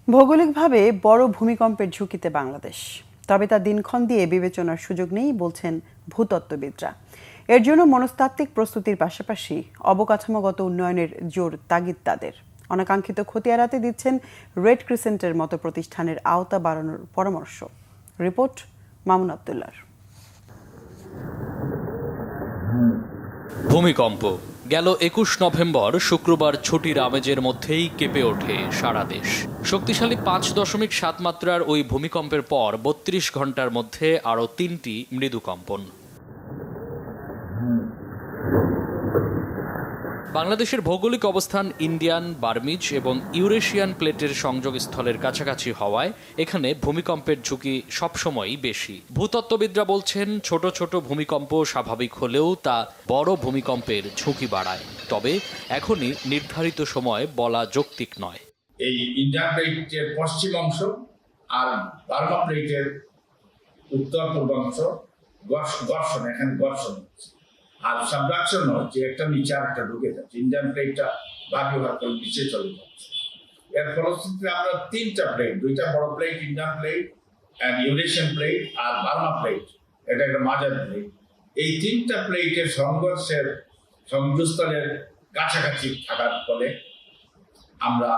ভৌগোলিকভাবে বড় ভূমিকম্পের ঝুঁকিতে বাংলাদেশ, তবে তা দিনক্ষণ দিয়ে বিবেচনার সুযোগ নেই বলছেন ভূতত্ত্ববিদরা। এর জন্য মনস্তাত্ত্বিক প্রস্তুতির পাশাপাশি অবকাঠামোগত উন্নয়নের জোর তাগিদ তাদের। অনাকাঙ্ক্ষিত ক্ষতি এড়াতে দিচ্ছেন রেড ক্রিসেন্টের মতো প্রতিষ্ঠানের আওতা বাড়ানোর পরামর্শ। রিপোর্ট মামুন আবদুল্লাহর। ভূমিকম্প গেল ২১ নভেম্বর শুক্রবার ছুটির আমেজের মধ্যেই কেঁপে ওঠে সারা দেশ। শক্তিশালী ৫.৭ মাত্রার ওই ভূমিকম্পের পর ৩২ ঘন্টার মধ্যে আরও ৩টি মৃদু কম্পন। বাংলাদেশের ভৌগোলিক অবস্থান ইন্ডিয়ান, বার্মিজ এবং ইউরেশিয়ান প্লেটের সংযোগস্থলের কাছাকাছি হওয়ায় এখানে ভূমিকম্পের ঝুঁকি সবসময়ই বেশি। ভূতত্ত্ববিদরা বলছেন, ছোট ছোট ভূমিকম্প স্বাভাবিক হলেও তা বড় ভূমিকম্পের ঝুঁকি বাড়ায়। তবে এখনই নির্ধারিত সময় বলা যৌক্তিক নয়। এই ইন্ডিয়ান প্লেটের পশ্চিম অংশ আর বার্মা প্লেটের উত্তর পূর্বাংশ ঘর্ষণ হচ্ছে, আর সাবডাকশন হচ্ছে, একটা নিচে একটা ঢুকে যাচ্ছে। ইন্ডিয়ান প্লেটটা বাকি ভাগ করে নিচে চলে যাচ্ছে। এর ফলশ্রুতিতে আমরা 3টা প্লেট, 2টা বড় plate, Indian plate and Eurasian plate আর বার্মা প্লেট, এটা একটা মাঝারি প্লেট, এই 3টা প্লেটের সংঘর্ষের সংযোগস্থলের কাছাকাছি থাকার ফলে আমরা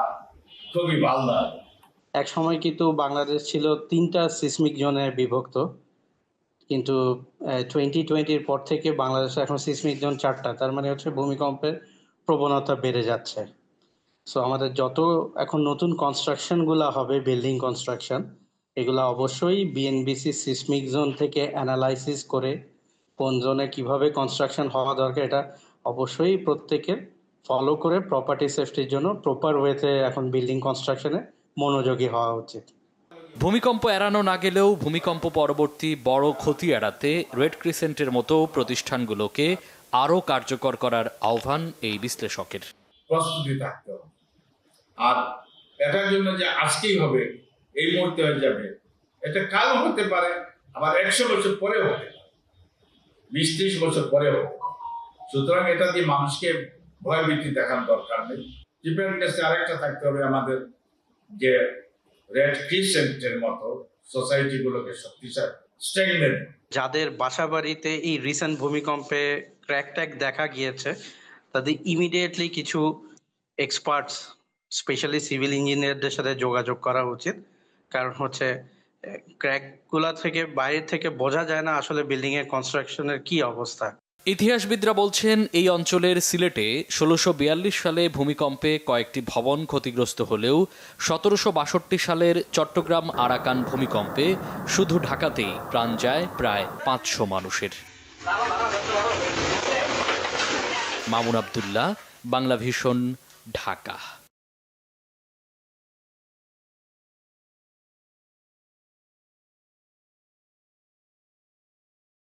খুবই ভালো। এক সময় কিন্তু বাংলাদেশ ছিল 3টা সিসমিক জোনে বিভক্ত, কিন্তু 2020-র পর থেকে বাংলাদেশে এখন সিসমিক জোন 4টা। তার মানে হচ্ছে ভূমিকম্পের প্রবণতা বেড়ে যাচ্ছে। সো আমাদের যত এখন নতুন কনস্ট্রাকশনগুলো হবে, বিল্ডিং কনস্ট্রাকশন, এগুলো অবশ্যই বিএনবিসি সিসমিক জোন থেকে অ্যানালাইসিস করে কোন জোনে কিভাবে কনস্ট্রাকশন হওয়া দরকার, এটা অবশ্যই প্রত্যেকের ফলো করে প্রপার্টি সেফটির জন্য প্রপার ওয়েতে এখন বিল্ডিং কনস্ট্রাকশনে মনোযোগী হওয়া উচিত। ভূমিকম্প এড়ানো না গেলেও ভূমিকম্প পরবর্তী বড় ক্ষতি এড়াতে রেড ক্রিসেন্টের মতো প্রতিষ্ঠানগুলোকে আরও কার্যকর করার আহ্বান এই বিশ্লেষকের। প্রস্তুতি থাকতে হবে, আর এটার জন্য যে আজকেই হবে, এই মুহূর্তে হয়ে যাবে, এটা কাল হতে পারে, আবার 100 বছর পরেও হতে পারে, 20-30 বছর পরেও হতে পারে। সুতরাং এটা দিয়ে মানুষকে ভয়ভীতি দেখার দরকার নেই। প্রিপেয়ারনেসে আরেকটা থাকতে হবে আমাদের, যে রেড ক্রিসেন্টের মতো সোসাইটিগুলোকে শক্তিশালী স্ট্রেংথেন। যাদের বাসাবাড়িতে এই রিসেন্ট ভূমিকম্পে ক্র্যাক ট্যাক দেখা গিয়েছে, তাদের ইমিডিয়েটলি কিছু এক্সপার্টস, স্পেশালি সিভিল ইঞ্জিনিয়ারদের সাথে যোগাযোগ করা উচিত। কারণ হচ্ছে ক্র্যাকগুলা থেকে বাইরে থেকে বোঝা যায় না আসলে বিল্ডিং এর কনস্ট্রাকশনের কি অবস্থা। ইতিহাসবিদরা বলছেন, এই অঞ্চলের সিলেটে ১৬৪২ সালে ভূমিকম্পে কয়েকটি ভবন ক্ষতিগ্রস্ত হলেও ১৭৬২ সালের চট্টগ্রাম আরাকান ভূমিকম্পে শুধু ঢাকাতেই প্রাণ যায় প্রায় ৫০০ মানুষের। মামুন আবদুল্লাহ, বাংলা ভিশন, ঢাকা।